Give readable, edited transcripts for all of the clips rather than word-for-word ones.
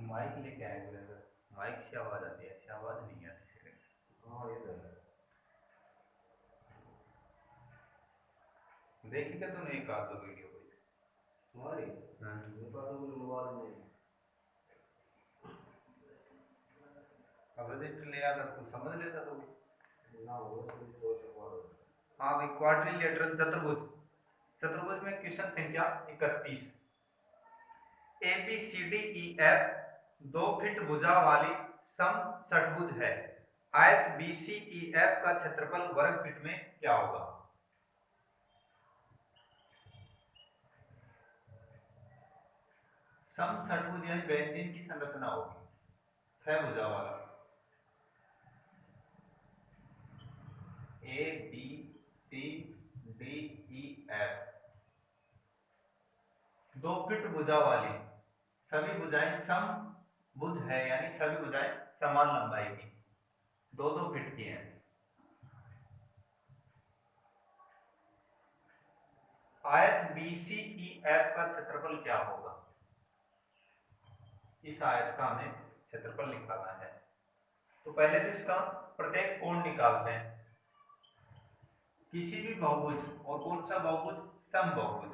Mic लेके आए brother, mic से आवाज आती है, ऐसी आवाज नहीं आती। हाँ ये तो है। देखी क्या तूने एक आध दो वीडियो कोई? तुम्हारी हाँ। मेरे पास तो कोई मोबाइल नहीं है। अब रजिस्टर ले आता तू समझ लेता तो। ना वो सिर्फ दो सवाल है। हाँ भाई, क्वाड्रिलेटरल चतुर्भुज। चतुर्भुज में क्वेश्चन संख्या 31। A B C D E F 2 feet भुजा वाली सम षटभुज है। आयत बी सी ई एफ का क्षेत्रफल वर्ग फीट में क्या होगा? सम षटभुज यानी बेंजीन की संरचना होगी, 6 भुजा वाला। A B C D E F 2 feet भुजा वाली, सभी भुजाएं सम भुज है यानी सभी भुजाएं समान लंबाई की, 2-2 फीट की हैं। आयत बी सी ई एफ का क्षेत्रफल क्या होगा? इस आयत का हमें क्षेत्रफल निकालना है। तो पहले तो इसका प्रत्येक कोण निकालते हैं। किसी भी बहुभुज, और कौन सा बहुभुज? सम बहुभुज,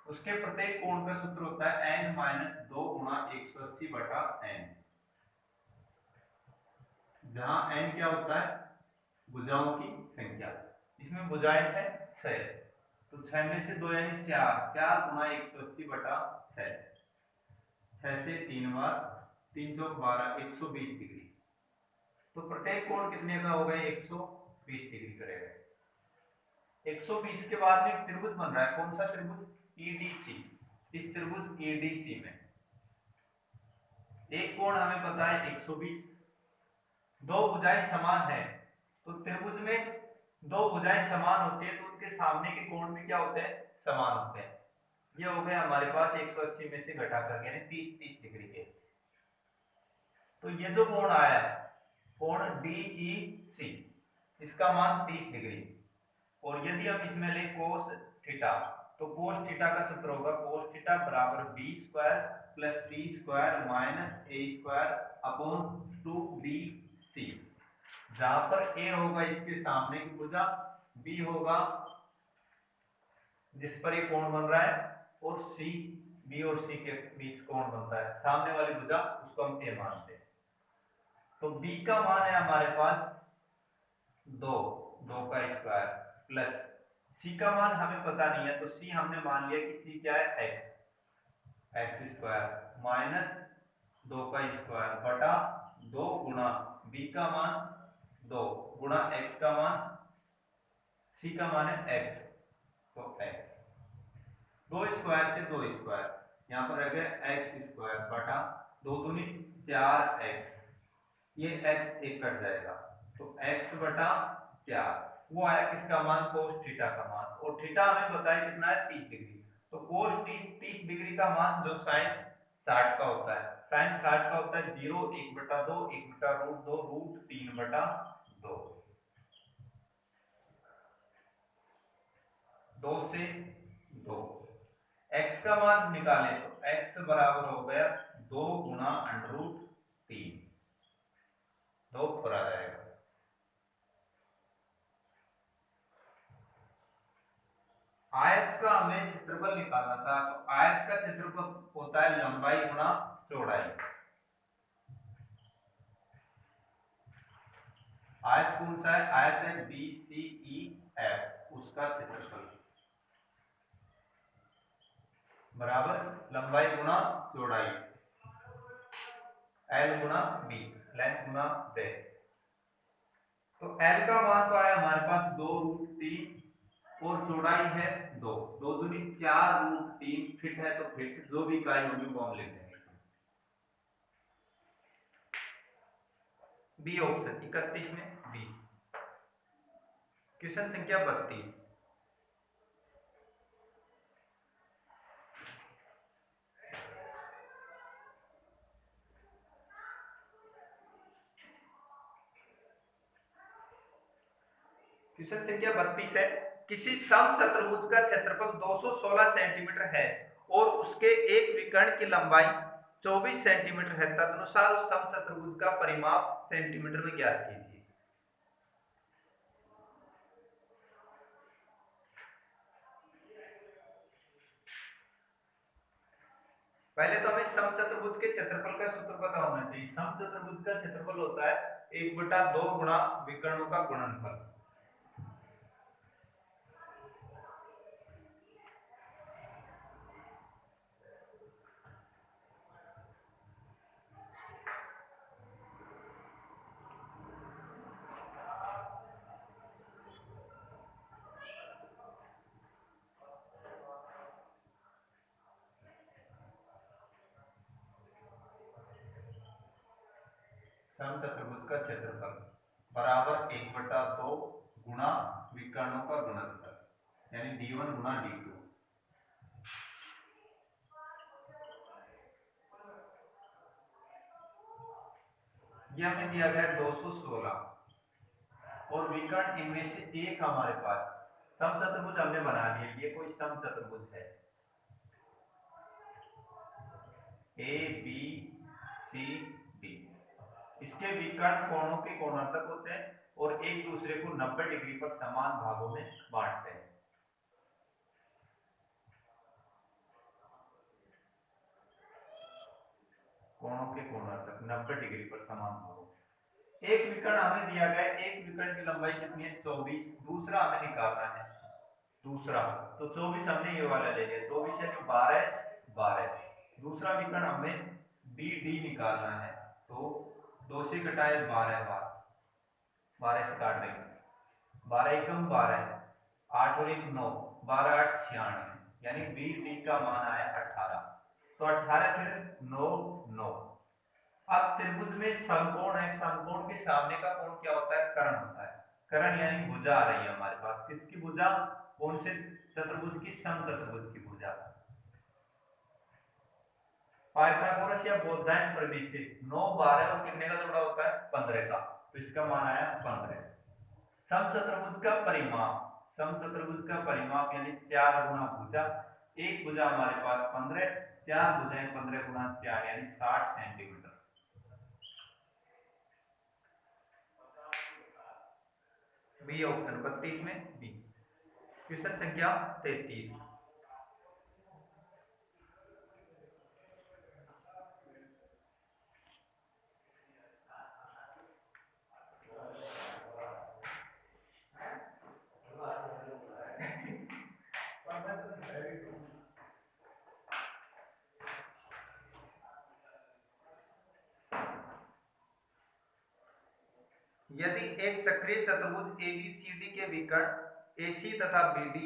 उसके प्रत्येक कोण का सूत्र होता है n-2 गुणा 180 बटा n, जहां n क्या होता है? भुजाओं की संख्या। इसमें भुजाएं हैं 6, तो 6 में से 2 यानी 4 गुणा 180 बटा 6, 6 से 3 बार 3 चौक 12, 120 डिग्री। तो प्रत्येक कोण कितने का होगा? 120 डिग्री करेगा। 120 के बाद में एक त्रिभुज बन रहा है, कौन सा त्रिभुज? ईडीसी। इस त्रिभुज ईडीसी में एक कोण हमें पता है 120, दो भुजाएं समान है, तो त्रिभुज में दो भुजाएं समान होती है तो उनके सामने के कोण भी क्या होते हैं? समान होते हैं। ये हो गया हमारे पास 180 में से घटा करके यानी 30-30 डिग्री के। तो ये जो कोण आया है कोण डीईसी, इसका मान 30 डिग्री। और यदि हम इसमें ले कोस थीटा, तो कोस थीटा का सूत्र होगा कोस थीटा बराबर बी स्क्वायर प्लस सी स्क्वायर माइनस ए स्क्वायर अपॉन 2bc, जहां पर ए होगा इसके सामने की भुजा, बी होगा जिस पर ये कोण बन रहा है, और सी, बी और सी के बीच कोण बनता है, सामने वाली भुजा, उसको हम ए मानते हैं। तो बी का मान है हमारे पास 2 का स्क्वायर प्लस सी का मान हमें पता नहीं है, तो सी हमने मान लिया कि सी क्या है? एक्स स्क्वायर माइनस 2 का स्क्वायर बटा 2 गुणा बी का मान 2 गुणा एक्स का मान, सी का मान है एक्स, तो एक्स 2 स्क्वायर से 2 स्क्वायर, यहाँ पर रह गया एक्स स्क्वायर बटा 2 दूनी 4x, ये x एक कट जाएगा, तो x बटा 4, वो आया किसका मान? कोस थीटा का मान। और थीटा हमें पता है कितना है? 30 डिग्री। तो कोस 30 डिग्री का मान जो साइन 60 का होता है, साइन 60 का होता है 0, 1/2, 1/√2, रूट 3/2, 2 से 2। x का मान निकालें तो x बराबर हो गया 2 गुणा √3, 2 ऊपर आ जाएगा। आयत का हमें क्षेत्रफल निकालना था, तो आयत का क्षेत्रफल होता है लंबाई गुणा चौड़ाई। आयत कौन सा है? आयत है बी सी ई एफ, उसका क्षेत्रफल बराबर लंबाई गुणा चौड़ाई, एल गुणा बी, लेंथ गुणा ब्रेथ। तो एल का मान तो आया हमारे पास 2√3 और चौड़ाई है 2, 2 दूनी 4√3, फिट है तो फिट, जो भी इकाई होगी वो हम लिख देंगे। बी ऑप्शन 31 में बी। क्वेश्चन संख्या 32। क्वेश्चन संख्या 32 है, किसी सम चतुर्भुज का क्षेत्रफल 216 सेंटीमीटर है और उसके एक विकर्ण की लंबाई 24 सेंटीमीटर है, तदनुसार उस समचतुर्भुज का परिमाप सेंटीमीटर में ज्ञात कीजिए। पहले तो हमें समचतुर्भुज के क्षेत्रफल का सूत्र पता होना चाहिए। समचतुर्भुज का क्षेत्रफल होता है 1/2 गुणा विकर्णों का गुणनफल। समचतुर्भुज का क्षेत्रफल बराबर 1/2 गुणा विकर्णों का गुणनफल, यानी d1 गुणा d2। यह हमें दिया गया 216 और विकर्ण इनमें से एक हमारे पास। समचतुर्भुज हमने बना लिया, ये कोई समचतुर्भुज है ए बी सी डी। इसके विकर्ण कोणों के कोणांतक होते हैं और एक दूसरे को 90 डिग्री पर समान भागों में बांटते हैं। कोणों के कोणांतक 90 डिग्री पर समान भागों। एक विकर्ण हमें दिया गया, एक विकर्ण की लंबाई कितनी है 24। दूसरा हमें निकालना है दूसरा, तो 24 हमने ये वाला ले लिया, 24 यानी 12। दूसरा विकर्ण हमें बी डी निकालना है, तो 2 से घटाए 12 से काट देंगे, 12 एकम 12, 8 और 1 9, 12 8 96, यानी बी डी का मान आया 18। तो 18 फिर 9 9। अब त्रिभुज में समकोण है, समकोण के सामने का कोण क्या होता है, कर्ण होता है। कर्ण यानी भुजा आ रही है हमारे पास, किसकी भुजा, कौन से चतुर्भुज की, समचतुर्भुज की भुजा। पाइथागोरस या बोधायन प्रमेय से 9 12 और कितने का जोड़ा होता है 15 का, तो इसका मान आया 15। समचतुर्भुज का परिमाप, समचतुर्भुज का परिमाप यानी 4 गुना भुजा, एक भुजा हमारे पास 15, 4 भुजाएं 15 गुना 4 यानी 60 सेंटीमीटर। बी ऑप्शन 32 में बी। क्वेश्चन संख्या 33। यदि एक चक्रीय चतुर्भुज एबीसीडी के विकर्ण एसी तथा बीडी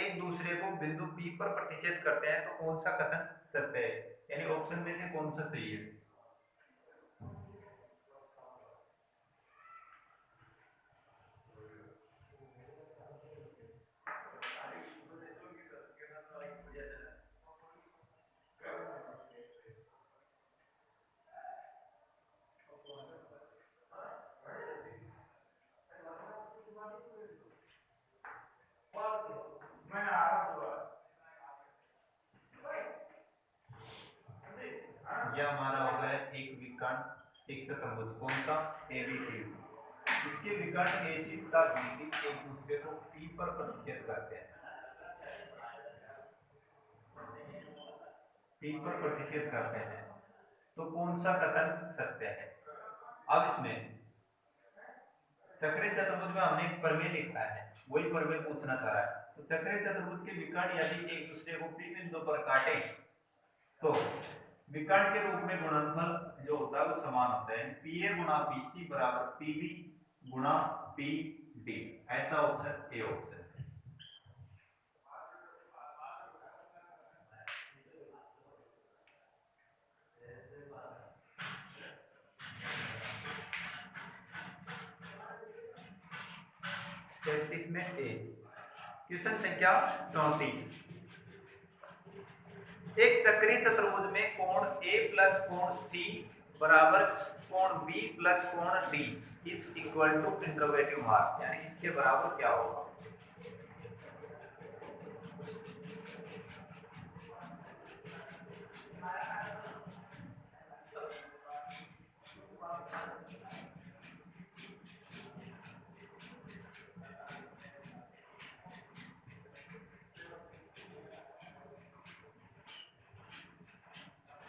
एक दूसरे को बिंदु पी पर प्रतिच्छेद करते हैं, तो कौन सा कथन सत्य है, यानी ऑप्शन में से कौन सा सही है। यह हमारा हो गया एक विकर्ण एक चतुर्भुज, कौन सा, एबीसी। इसके विकर्ण एसी तथा बीडी एक दूसरे को पी पर प्रतिच्छेद करते हैं, पी पर प्रतिच्छेद करते हैं, तो कौन सा कथन सत्य है। अब इसमें चक्रीय चतुर्भुज में हमने एक प्रमेय लिखा है, वही प्रमेय पूछना चाह रहा है। तो चक्रीय चतुर्भुज के विकर्ण यदि एक दूसरे को पी बिंदु पर काटे, तो विकर्ण के रूप में गुणनफल जो होता है वो समान होता है, पी ए गुणा पी सी बराबर पी बी गुणा पी डी। ऐसा ऑप्शन ए ऑप्शन है। में ए। क्वेश्चन संख्या 34। एक चक्रीय चतुर्भुज में कोण ए प्लस कोण सी बराबर कोण बी प्लस कोण D is equal to interrogative mark, यानी इसके बराबर क्या होगा।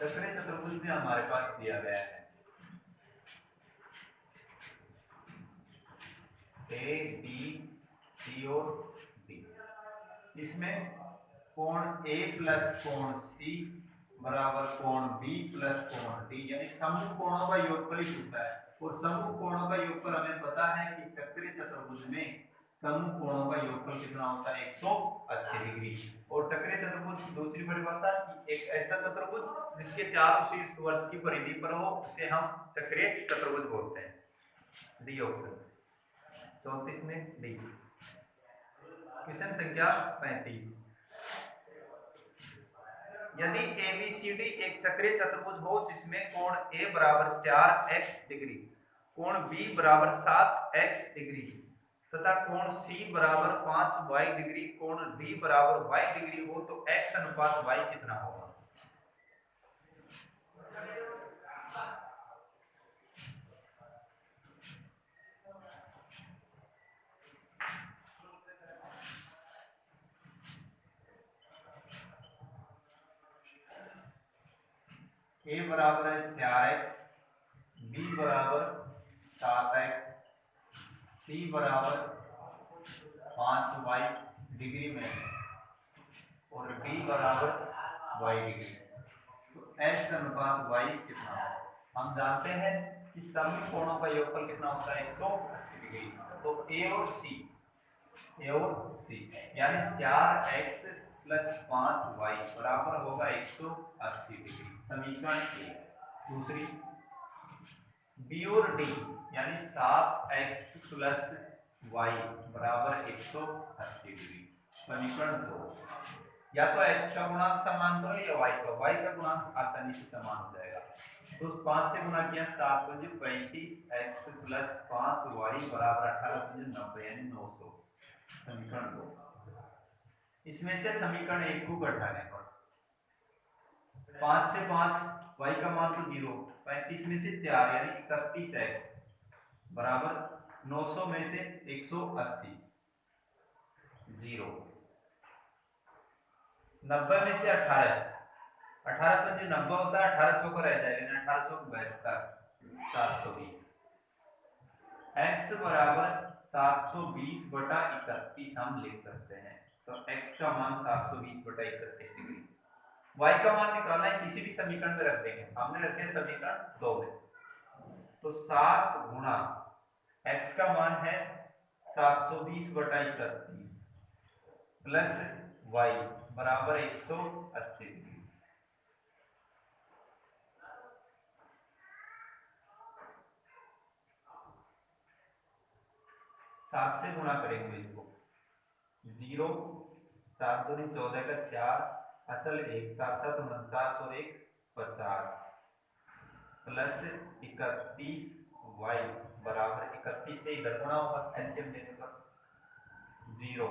चक्रीय चतुर्भुज भी हमारे पास दिया गया है, ए बी सी और डी। इसमें कोण ए प्लस कोण सी बराबर कोण बी प्लस कोण डी, यानी समूह कोणों का योगफल ही होता है। और समूह कोणों का योगफल हमें पता है कि चक्रीय चतुर्भुज में समूह कोणों का योगफल कितना होता है, 180 डिग्री। और चक्रीय चतुर्भुज की दूसरी परिभाषा, एक ऐसा चतुर्भुज जिसके चारों शीर्ष वृत्त की परिधि पर हो उसे हम चक्रीय चतुर्भुज बोलते हैं। डी ऑप्शन 34 में डी। क्वेश्चन संख्या 35, यदि ABCD एक चक्रीय चतुर्भुज हो जिसमें कोण A बराबर 4x डिग्री, कोण B बराबर 7x डिग्री तथा कोण C बराबर 5y डिग्री, कोण D बराबर y डिग्री हो तो x अनुपात y कितना होगा? A बराबर है 4x, B बराबर 7x, C बराबर 5y डिग्री में और D बराबर y डिग्री। तो x अनुपात y कितना है? हम जानते हैं कि सभी कोणों का योगफल कितना होता है, 180 डिग्री। तो A और C यानी 4x प्लस 5y बराबर होगा 180 डिग्री, समीकरण ए। दूसरी, B और D यानी 7x प्लस y बराबर 180 डिग्री, समीकरण 2। या तो x का गुणांक समान करो या y का गुणांक आसानी से समान हो जाएगा। तो 5 से गुणा किया 7 बजे 35x प्लस 5y बराबर 18 बजे 90 यानी 900, समीकरण 2। इसमें से समीकरण 1 को घटाने पर 5 से 5 y का मान तो 0, 35 में से 4 यानी 31x बराबर 900 में से 180 0, 90 में से 18 पंजे 90 होता है, 18 चौका रह जाएगा, 18 चौक 72, 720। x बराबर 720 बटा 31 हम लिख सकते हैं। तो x का मान 720 बटा 31 डिग्री। y का मान निकालना है, किसी भी समीकरण में रख देंगे, हमने रखे समीकरण 2 में। तो 7 गुणा x का मान है 720 बटा 31 प्लस y बराबर 180 डिग्री। 7 से गुणा करेंगे इसको, 0, 7 दूनी 14 का 4, असल 1, 7 7 49 और 1 50 प्लस 31y बराबर 31 से इधर गुणा होगा, एलसीएम लेने पर 0,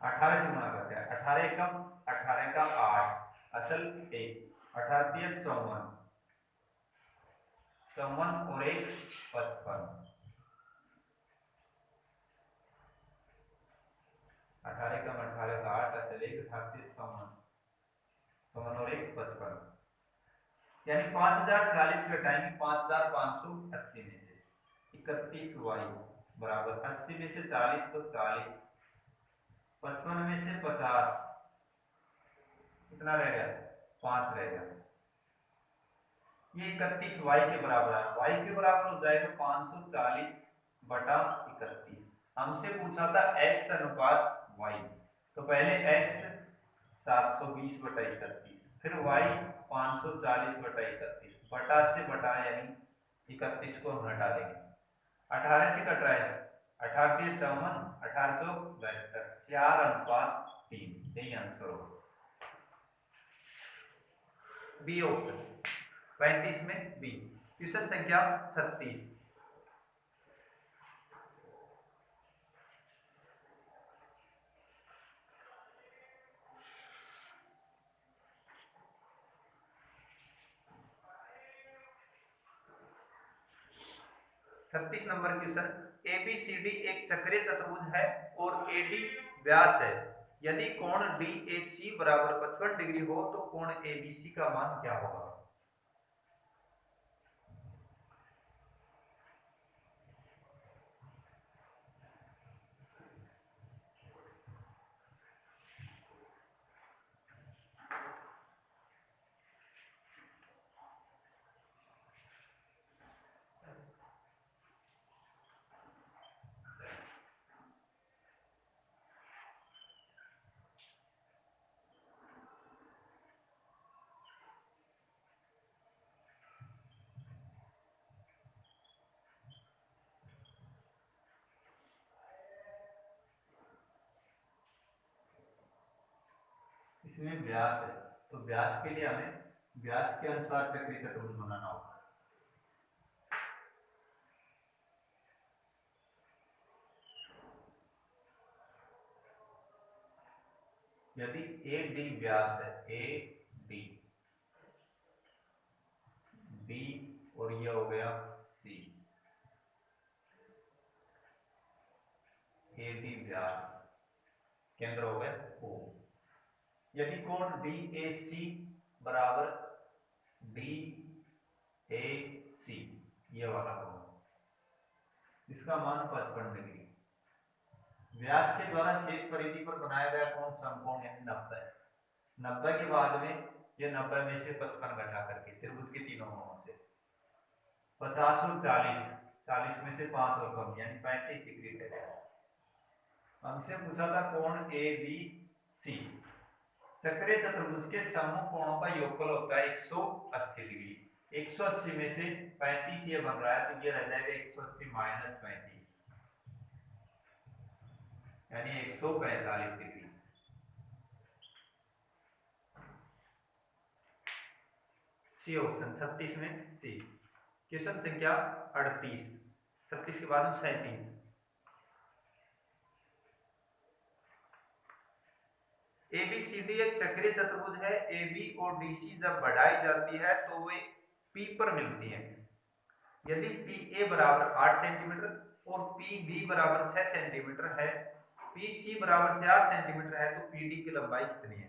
18 से गुणा करते हैं, 18 एकम 18 का 8, असल 1, 18 3 54, 54 और 1 55, 18 कम 18 का 8, असल 1, 88 54 और 1 55, यानी 5040 घटाएंगे 5580 में से 31y बराबर 80 में से 40 तो 40, 55 में से 50 कितना रह गया, 5 रह गया। ये 31y के बराबर है, y के बराबर हो जाएगा 540 बटा 31। हमसे पूछा था x अनुपात y, तो पहले x 720 बटा 31, फिर y 540 बटा 31, बटा से बटा यानी 31 को हम हटा देंगे, 18 से कट रहा है, 18 3 54, 18 चौक 72, 4:3, यही आंसर होगा। बी ऑप्शन 35 में बी। क्वेश्चन संख्या 36, नंबर क्वेश्चन, ABCD एक चक्रीय चतुर्भुज है और AD व्यास है। यदि कोण DAC बराबर 55 डिग्री हो तो कोण ABC का मान क्या होगा? इसमें व्यास है, तो व्यास के लिए हमें व्यास के अनुसार चक्रीय चतुर्भुज बनाना होगा। यदि AD व्यास है, AD B और ये हो गया C, AD व्यास, केंद्र हो गया O। यदि कोण DAC बराबर DAC, ये वाला कोण, इसका मान 55 डिग्री, व्यास के द्वारा शेष परिधि पर बनाया गया कोण समकोण यानी 90 है। 90 के बाद में ये 90 में से 55 घटा करके त्रिभुज के तीनों कोणों से 50 और 40, 40 में से 5 और कम यानी 35 डिग्री है। हमसे पूछा था कोण ABC, चक्रीय चतुर्भुज के समूह कोणों का योगफल होता है 180 डिग्री। 180 में से 35 ये बन रहा है तो ये रह जाएगा 180 माइनस 35 यानी 145 डिग्री। सी ऑप्शन 36 में सी। क्वेश्चन संख्या 38, 36 के बाद 37। ABCD एक चक्रीय चतुर्भुज है। AB और DC जब बढ़ाई जाती है तो वे P पर मिलती हैं। यदि PA बराबर 8 सेंटीमीटर और PB बराबर 6 सेंटीमीटर है, PC बराबर 4 सेंटीमीटर है तो PD की लंबाई कितनी है?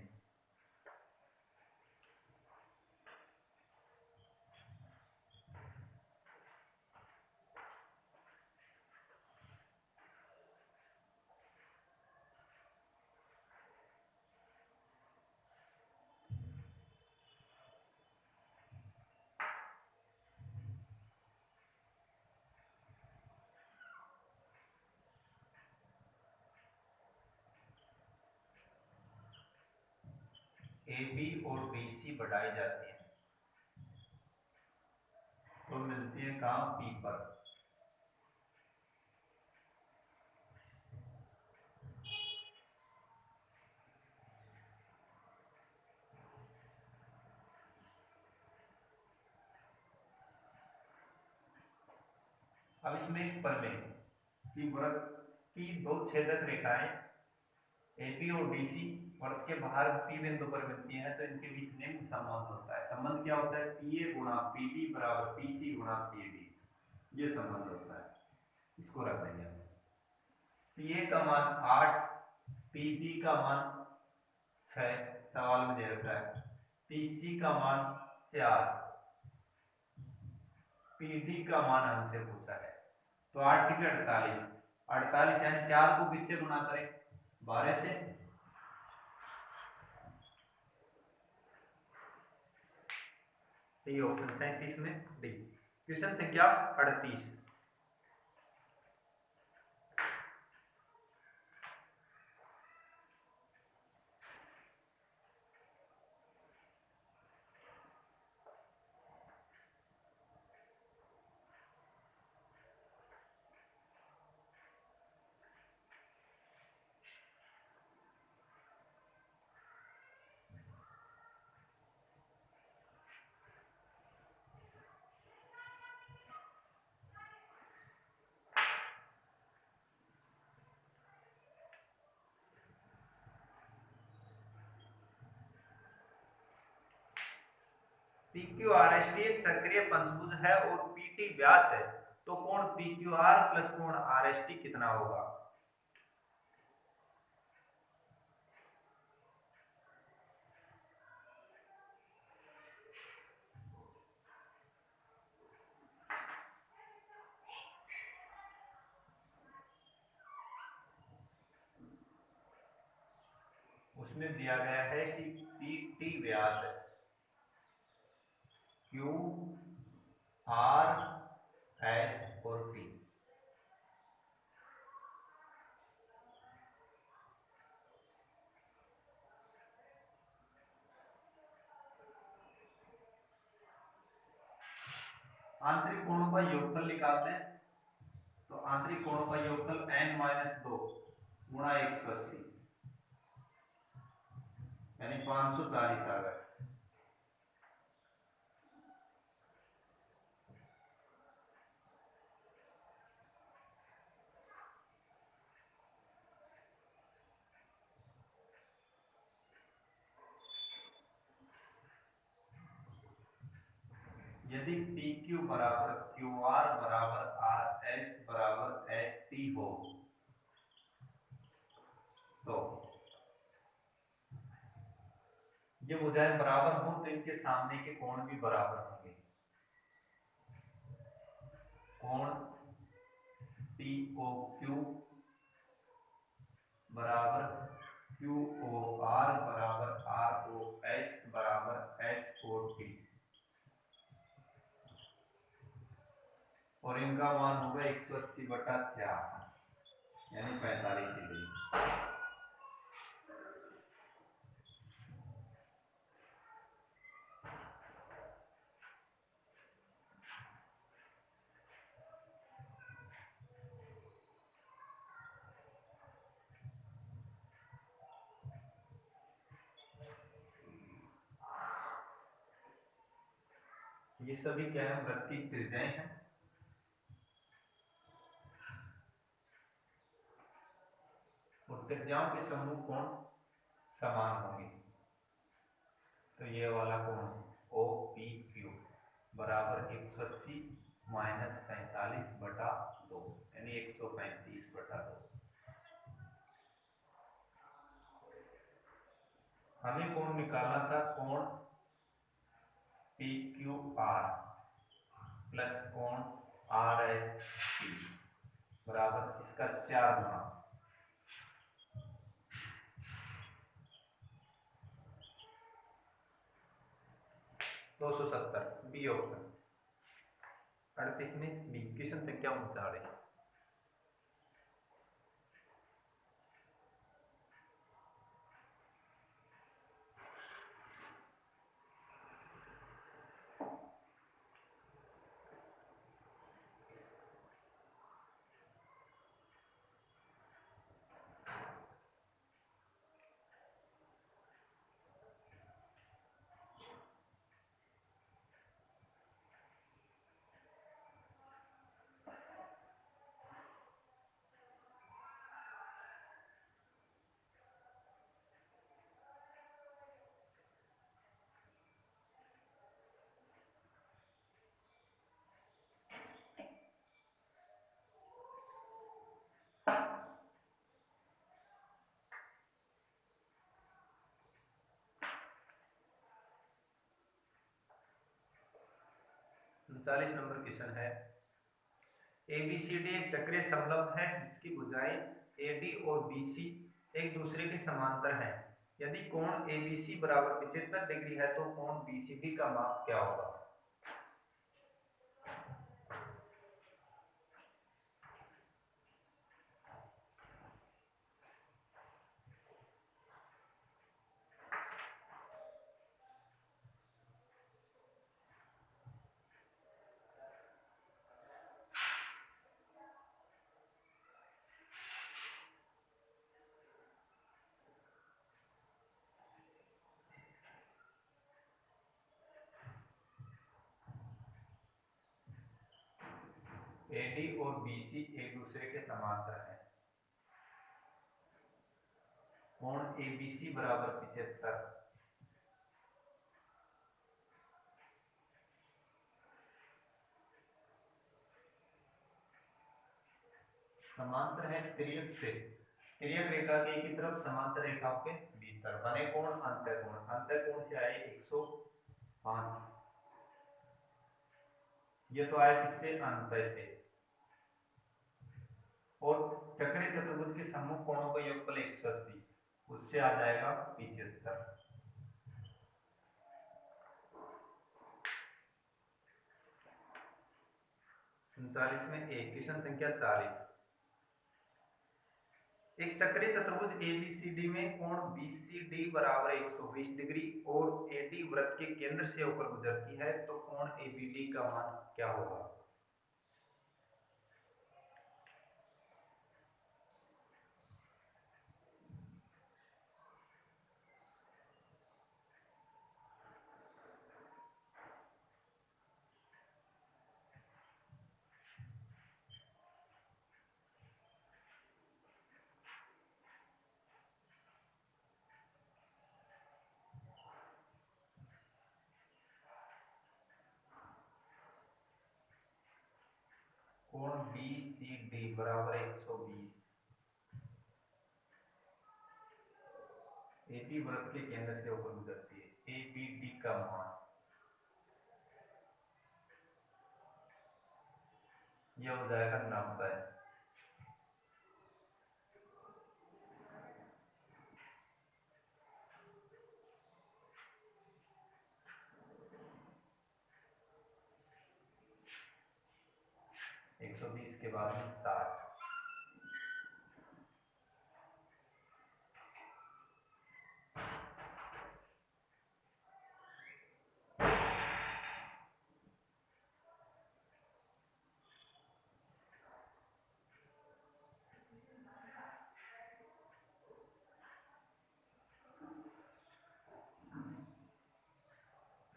AB और BC बढ़ाई जाती है तो मिलती है कहाँ? P पर। अब इसमें एक प्रमेय कि वृत्त की दो छेदक रेखाएं AB और DC वृत्त के बाहर P बिंदु पर मिलती हैं तो इनके बीच में संबंध होता है। संबंध क्या होता है? PA गुणा PD बराबर PC गुणा PD, ये संबंध होता है। इसको रख देंगे। PA का मान 8, PD का मान 6, सवाल में दे रखा है। PC का मान 4, PD का मान हमसे पूछा है। तो 8 से 48, 48 यानी 4 को किससे गुणा करें? 12 से। ये ऑप्शन 37 में डी। क्वेश्चन संख्या 38। PQRST एक चक्रीय पंचभुज है और PT व्यास है तो कोण PQR प्लस कोण RST कितना होगा? उसमें दिया गया है कि पी टी व्यास है, क्यू आर एस और टी। आंतरिक कोणों का योगफल निकालते हैं, तो आंतरिक कोणों का योगफल n-2 गुणा 180 यानी 540 आ गए। यदि पी क्यू बराबर क्यू आर बराबर आर एस बराबर एस टी हो तो ये भुजाएं बराबर हो तो इनके सामने के कोण भी बराबर होंगे। कोण पी ओ क्यू बराबर क्यू ओ आर बराबर आर ओ एस बराबर एस ओ टी, और इनका मान होगा 180/4 यानी 45 डिग्री। ये सभी क्या है, वृत्त की त्रिज्याएं हैं। और त्रिज्याओं के समूह कोण समान होंगे, तो ये वाला कोण ओ पी क्यू बराबर 180 माइनस 45/2 यानी 135/2। हमें कोण निकालना था कोण पी क्यू आर प्लस कोण आर एस टी बराबर इसका 4 गुना 270 बी ऑप्शन। 38 में बी क्वेश्चन संख्या 39। उनतालीस नंबर क्वेश्चन है, एबीसीडी एक चक्रीय समलंब है जिसकी भुजाएं एडी और बीसी एक दूसरे के समांतर हैं। यदि कोण एबीसी बराबर 75 डिग्री है तो कोण बीसीडी का माप क्या होगा? एडी और बीसी एक दूसरे के समांतर हैं। कोण एबीसी बराबर 75 समांतर है तिर्यक से। तिर्यक रेखा के एक ही तरफ समांतर रेखाओं के भीतर बने कोण अंतःकोण, अंतःकोण से आए 105, ये तो आया किससे? अंतः से। और चक्रीय चतुर्भुज के सम्मुख कोणों का योगफल 180, उससे उससे आ जाएगा 75। 39 में एक, क्वेश्चन संख्या 40। एक चक्रीय चतुर्भुज एबीसीडी में कोण बीसीडी बराबर 120 डिग्री और एडी वृत्त के केंद्र से होकर गुजरती है, तो कोण एबीडी का मान क्या होगा? कोण बीसीडी बराबर 120, एबी वृत्त के केंद्र से होकर गुजरती है, एबीडी का मान यह हो जाएगा 90। एक सौ 20 के बाद में 60।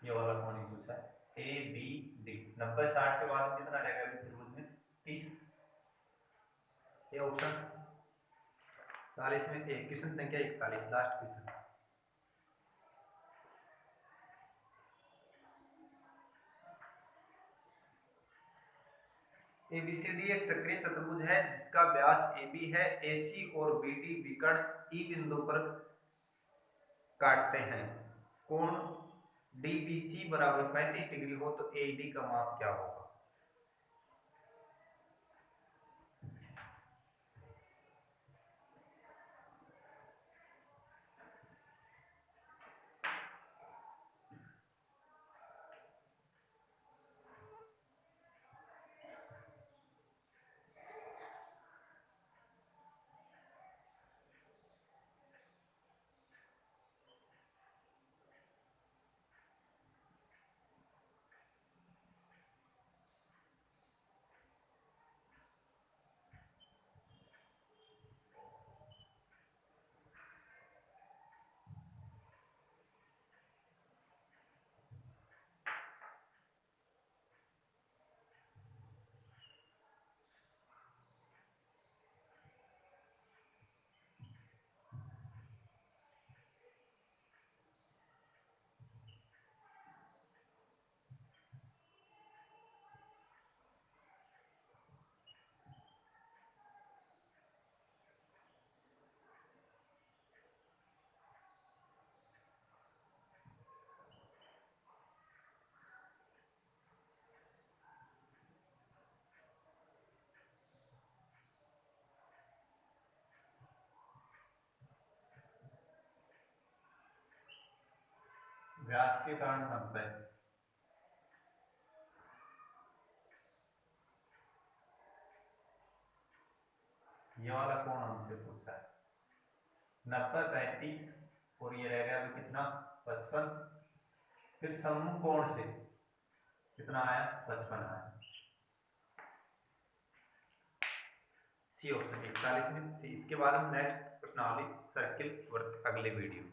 ये वाला कौन ही पूछा है? A B D. 90 60 के बाद में कितना रहेगा अभी त्रिभुज में? 30। ये ऑप्शन 40 में एक, क्वेश्चन संख्या 41, लास्ट क्वेश्चन। एबीसीडी एक चक्रीय चतुर्भुज है जिसका व्यास एबी है। एसी और बीडी विकर्ण ई बिंदु पर काटते हैं। कोण डीबीसी बराबर 35 डिग्री हो तो एडी का मान क्या होगा? व्यास के कारण 90। ये वाला कोण हमसे पूछा है 90 35 और ये रह गया अभी कितना 55। फिर सम्मुख कोण से कितना आया 55 आया। सी ऑप्शन 41 में। इसके बाद हम नेक्स्ट प्रश्नावली सर्किल वर्क अगले वीडियो।